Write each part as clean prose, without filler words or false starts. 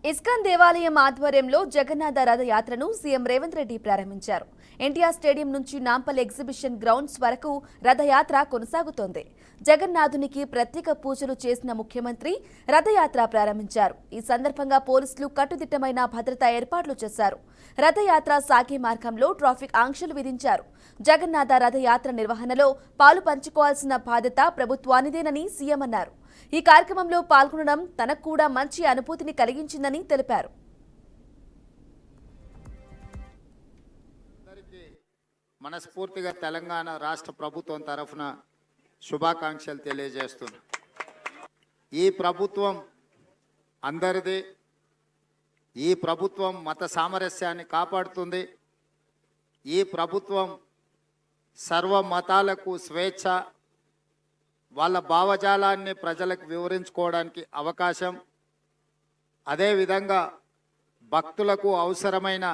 ISKCON దేవాలయం ఆధ్వర్యంలో Jagannath రథయాత్రను CM Revanth Reddy ప్రారంభించారు. ఎన్టీఆర్ స్టేడియం నుంచి నాంపల్ ఎగ్జిబిషన్ గ్రౌండ్స్ వరకు రథయాత్ర కొనసాగుతోంది. జగన్నాథునికి ప్రత్యేక పూజలు చేసిన ముఖ్యమంత్రి రథయాత్ర ప్రారంభించారు. ఈ సందర్భంగా పోలీసులు కట్టుదిట్టమైన భద్రతా ఏర్పాట్లు చేశారు. రథయాత్ర సాగే మార్గంలో ట్రాఫిక్ ఆంక్షలు విధించారు. జగన్నాథ రథయాత్ర నిర్వహణలో పాలు పంచుకోవాల్సిన బాధ్యత ప్రభుత్వానిదేనని సీఎం అన్నారు. ఈ కార్యక్రమంలో పాల్గొనడం తనకు కూడా మంచి అనుభూతిని కలిగించిందని తెలిపారు. మనస్ఫూర్తిగా తెలంగాణ రాష్ట్ర ప్రభుత్వం తరఫున శుభాకాంక్షలు తెలియజేస్తున్నా. ఈ ప్రభుత్వం అందరిది. ఈ ప్రభుత్వం మత సామరస్యాన్ని కాపాడుతుంది. ఈ ప్రభుత్వం సర్వ మతాలకు స్వేచ్ఛ, వాళ్ళ భావజాలాన్ని ప్రజలకు వివరించుకోవడానికి అవకాశం, అదేవిధంగా భక్తులకు అవసరమైన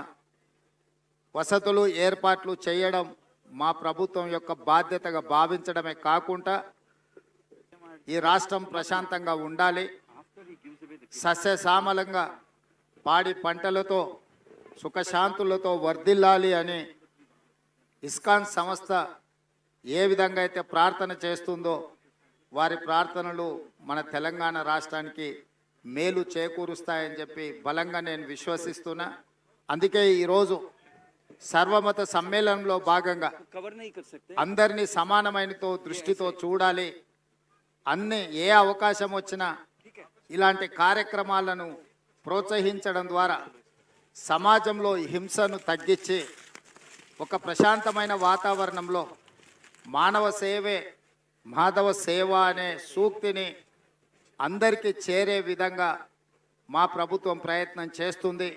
వసతులు ఏర్పాట్లు చేయడం మా ప్రభుత్వం యొక్క బాధ్యతగా భావించడమే కాకుండా ఈ రాష్ట్రం ప్రశాంతంగా ఉండాలి, సస్యశ్యామలంగా పాడి పంటలతో సుఖశాంతులతో వర్ధిల్లాలి అని ఇస్కాన్ సంస్థ ఏ విధంగా అయితే ప్రార్థన చేస్తుందో వారి ప్రార్థనలు మన తెలంగాణ రాష్ట్రానికి మేలు చేకూరుస్తాయని చెప్పి బలంగా నేను విశ్వసిస్తున్నా. అందుకే ఈరోజు సర్వమత సమ్మేళనంలో భాగంగా అందరినీ సమానమైనతో దృష్టితో చూడాలి. అన్ని ఏ అవకాశం వచ్చినా ఇలాంటి కార్యక్రమాలను ప్రోత్సహించడం ద్వారా సమాజంలో హింసను తగ్గించి ఒక ప్రశాంతమైన వాతావరణంలో మానవ సేవే మాధవ సేవ అనే సూక్తిని అందరికీ చేరే విధంగా మా ప్రభుత్వం ప్రయత్నం చేస్తుంది.